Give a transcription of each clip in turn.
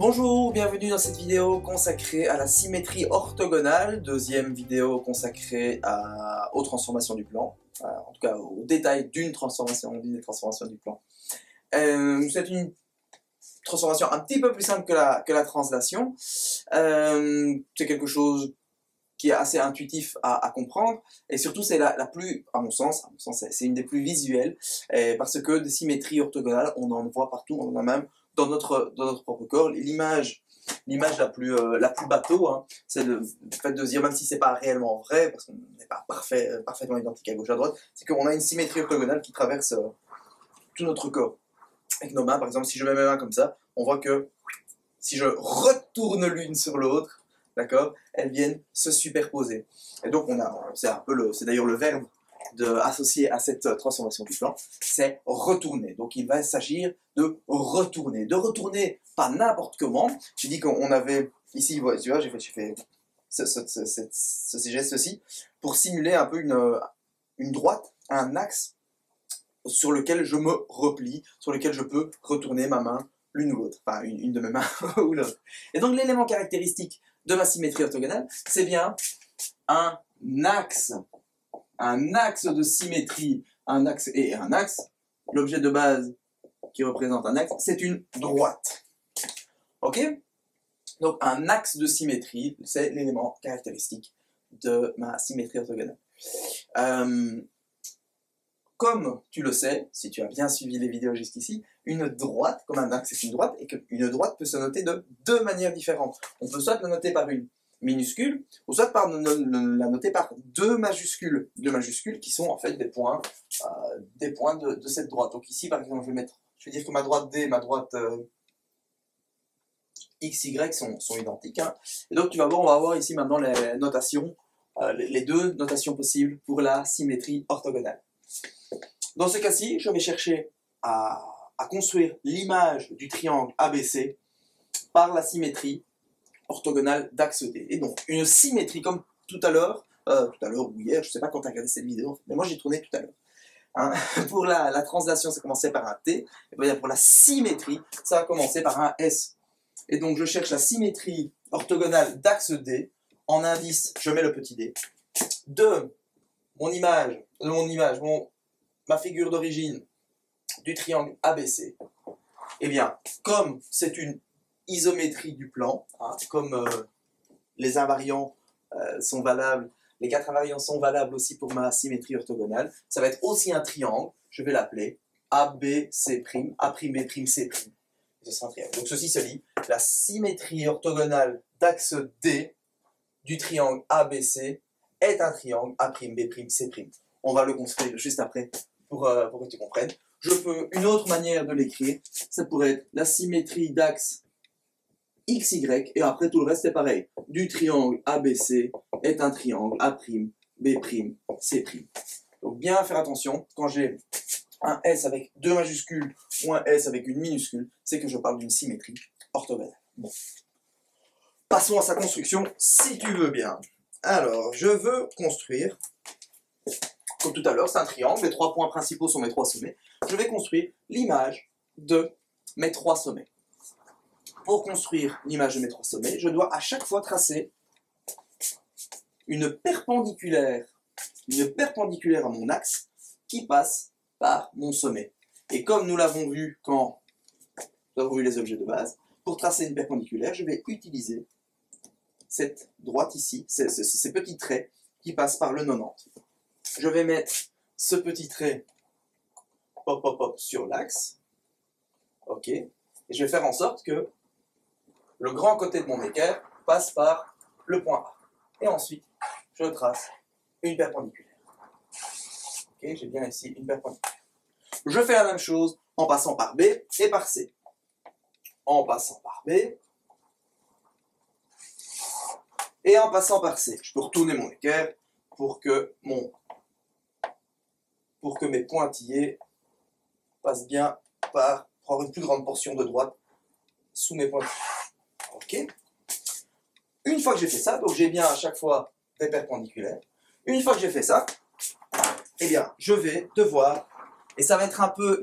Bonjour, bienvenue dans cette vidéo consacrée à la symétrie orthogonale, deuxième vidéo consacrée aux transformations du plan, en tout cas aux détails d'une transformation, des transformations du plan. C'est une transformation un petit peu plus simple que la translation. C'est quelque chose qui est assez intuitif à comprendre, et surtout c'est la plus, à mon sens c'est une des plus visuelles, parce que des symétries orthogonales, on en voit partout, on en a même dans notre propre corps. L'image la plus bateau, hein, c'est le fait de se dire, même si c'est pas réellement vrai, parce qu'on n'est pas parfaitement identique à gauche à droite, c'est qu'on a une symétrie orthogonale qui traverse tout notre corps. Avec nos mains, par exemple, si je mets mes mains comme ça, on voit que si je retourne l'une sur l'autre, d'accord, elles viennent se superposer. Et donc c'est d'ailleurs le verbe associé à cette transformation du plan, c'est retourner. Donc il va s'agir de retourner pas n'importe comment. J'ai dit qu'on avait ici, tu vois, j'ai fait ce geste-ci pour simuler un peu une droite, un axe sur lequel je me replie, sur lequel je peux retourner ma main l'une ou l'autre, enfin une de mes mains ou l'autre. Et donc l'élément caractéristique de ma symétrie orthogonale, c'est bien un axe de symétrie, un axe, l'objet de base qui représente un axe, c'est une droite. Ok? Donc un axe de symétrie, c'est l'élément caractéristique de ma symétrie orthogonale. Comme tu le sais, si tu as bien suivi les vidéos jusqu'ici, une droite, comme un axe c'est une droite, et qu'une droite peut se noter de deux manières différentes. On peut soit la noter par une minuscule, ou soit la noter par deux majuscules qui sont en fait des points de cette droite. Donc ici par exemple je vais dire que ma droite D et ma droite XY sont identiques, hein. Et donc on va voir ici maintenant les notations, les deux notations possibles pour la symétrie orthogonale. Dans ce cas-ci, je vais chercher à construire l'image du triangle ABC par la symétrie orthogonale d'axe D. Et donc, une symétrie comme tout à l'heure ou hier, je ne sais pas quand tu as regardé cette vidéo, mais moi j'ai tourné tout à l'heure. Hein. Pour la translation, ça commençait par un T, et bien pour la symétrie, ça va commencer par un S. Et donc, je cherche la symétrie orthogonale d'axe D. En indice, je mets le petit d. De ma figure d'origine du triangle ABC, eh bien, comme c'est une isométrie du plan, hein, comme les invariants sont valables, les quatre invariants sont valables aussi pour ma symétrie orthogonale, ça va être aussi un triangle, je vais l'appeler ABC', A'B'C'. Ce sera un triangle. Donc ceci se lit, la symétrie orthogonale d'axe D du triangle ABC est un triangle A'B'C'. On va le construire juste après pour que tu comprennes. Une autre manière de l'écrire, ça pourrait être la symétrie d'axe XY, et après tout le reste est pareil. Du triangle ABC est un triangle A'B'C'. Donc bien faire attention, quand j'ai un S avec deux majuscules ou un S avec une minuscule, c'est que je parle d'une symétrie orthogonale. Bon. Passons à sa construction, si tu veux bien. Alors, je veux construire, comme tout à l'heure, c'est un triangle, les trois points principaux sont mes trois sommets. Je vais construire l'image de mes trois sommets. Pour construire l'image de mes trois sommets, je dois à chaque fois tracer une perpendiculaire à mon axe qui passe par mon sommet. Et comme nous l'avons vu quand nous avons vu les objets de base, pour tracer une perpendiculaire, je vais utiliser cette droite ici, ces petits traits qui passent par le 90. Je vais mettre ce petit trait sur l'axe, ok, et je vais faire en sorte que le grand côté de mon équerre passe par le point A. Et ensuite, je trace une perpendiculaire. Ok, j'ai bien ici une perpendiculaire. Je fais la même chose en passant par B et par C. En passant par B et en passant par C. Je peux retourner mon équerre pour que mes pointillés passent bien par avoir une plus grande portion de droite sous mes pointillés. Ok. Une fois que j'ai fait ça, donc j'ai bien à chaque fois des perpendiculaires. Une fois que j'ai fait ça, eh bien, je vais devoir, et ça va être un peu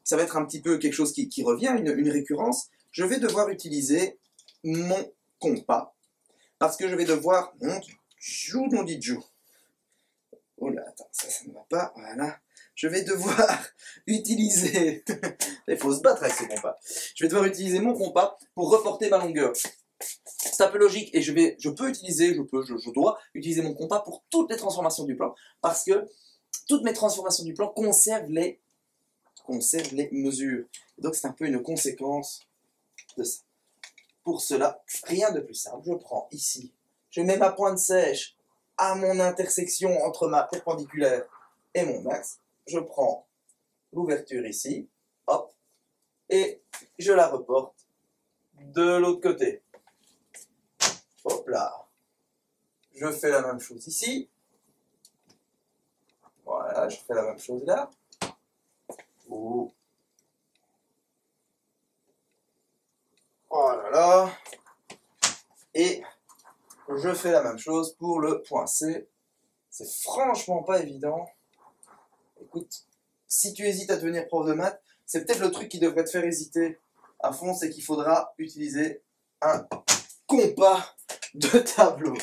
ça va être un petit peu quelque chose qui revient, une récurrence. je vais devoir utiliser mon compas, parce que je vais devoir, mon Dieu, oh là, attends, ça ne va pas, voilà, je vais devoir utiliser, il faut se battre avec ce compas, je vais devoir utiliser mon compas pour reporter ma longueur. C'est un peu logique, et je dois utiliser mon compas pour toutes les transformations du plan, parce que toutes mes transformations du plan conservent les mesures. Donc c'est un peu une conséquence de ça. Pour cela, rien de plus simple. Je prends ici, je mets ma pointe sèche à mon intersection entre ma perpendiculaire et mon axe. Je prends l'ouverture ici, hop, et je la reporte de l'autre côté. Hop là. Je fais la même chose ici. Voilà, je fais la même chose là. Oh. Oh là là. Et je fais la même chose pour le point C. C'est franchement pas évident. Écoute, si tu hésites à devenir prof de maths, c'est peut-être le truc qui devrait te faire hésiter à fond, c'est qu'il faudra utiliser un compas de tableau.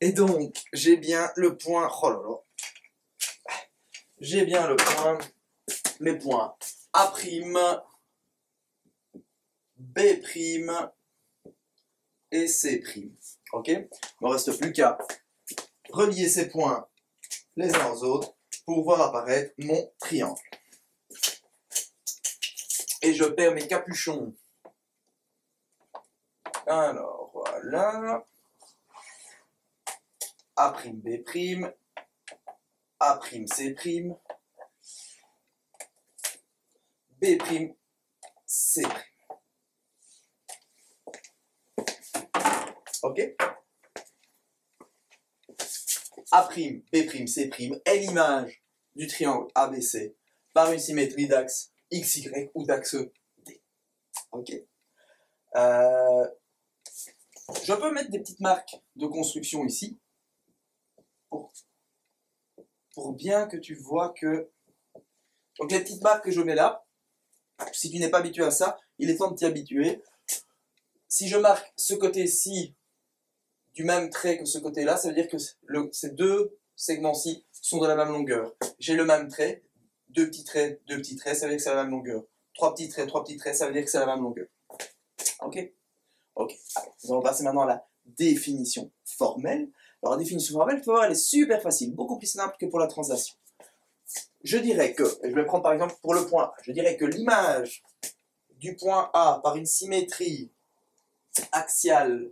Et donc, j'ai bien le point, oh là là, j'ai bien le point, mes points A', B' et C'. Ok? Il ne me reste plus qu'à relier ces points les uns aux autres pour voir apparaître mon triangle. Et je perds mes capuchons. Alors, voilà. A'B', A'C', B', C'. Ok? A'B', C' est l'image du triangle ABC par une symétrie d'axe XY ou d'axe D. Ok? Je peux mettre des petites marques de construction ici pour bien que tu vois que... Donc les petites marques que je mets là, si tu n'es pas habitué à ça, il est temps de t'y habituer. Si je marque ce côté-ci du même trait que ce côté-là, ça veut dire que ces deux segments-ci sont de la même longueur. J'ai le même trait, deux petits traits, ça veut dire que c'est la même longueur. Trois petits traits, ça veut dire que c'est la même longueur. Ok? Ok. Alors, nous allons passer maintenant à la définition formelle. Alors la définition formelle, tu vas voir, elle est super facile, beaucoup plus simple que pour la translation. Je dirais que, je vais prendre par exemple pour le point A, je dirais que l'image du point A par une symétrie axiale,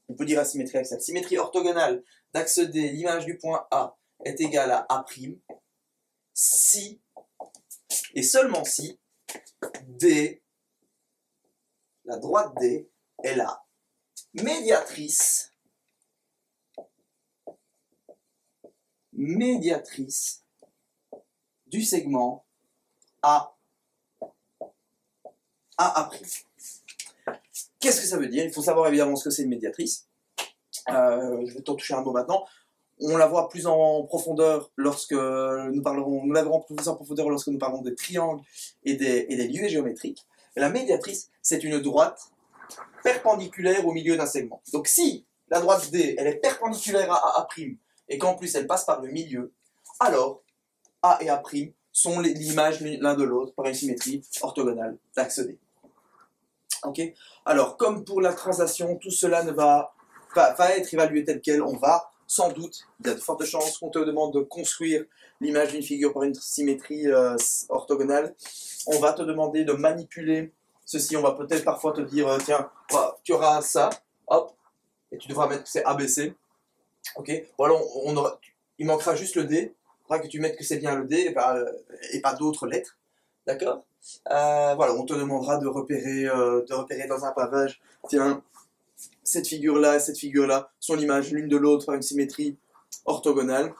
on peut dire asymétrie axiale, symétrie orthogonale d'axe D, l'image du point A est égale à A', si, et seulement si, D, la droite D, est la médiatrice du segment A'. Qu'est-ce que ça veut dire? Il faut savoir évidemment ce que c'est une médiatrice. Je vais t'en toucher un mot maintenant. On la voit plus en profondeur lorsque nous la verrons plus en profondeur lorsque nous parlons des triangles et des lieux géométriques. Et la médiatrice, c'est une droite perpendiculaire au milieu d'un segment. Donc si la droite D, elle est perpendiculaire à A', et qu'en plus elle passe par le milieu, alors A et A' sont l'image l'un de l'autre par une symétrie orthogonale d'axe D. Ok? Alors, comme pour la translation, tout cela va être évalué tel quel. On va, sans doute, il y a de fortes chances qu'on te demande de construire l'image d'une figure par une symétrie orthogonale. On va te demander de manipuler ceci. On va peut-être parfois te dire, tiens, tu auras ça, hop, et tu devras mettre que c'est ABC. Ok? Voilà, il manquera juste le D. Il faudra que tu mettes que c'est bien le D et pas d'autres lettres. D'accord? Voilà, on te demandera de repérer dans un pavage, tiens, cette figure-là et cette figure-là sont l'image l'une de l'autre par une symétrie orthogonale.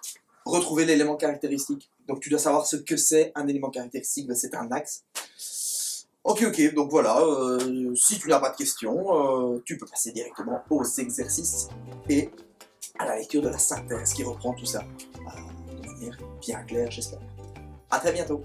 Retrouver l'élément caractéristique. Donc tu dois savoir ce que c'est un élément caractéristique, ben, c'est un axe. Ok, donc voilà, si tu n'as pas de questions, tu peux passer directement aux exercices et à la lecture de la synthèse qui reprend tout ça de manière bien claire, j'espère. À très bientôt.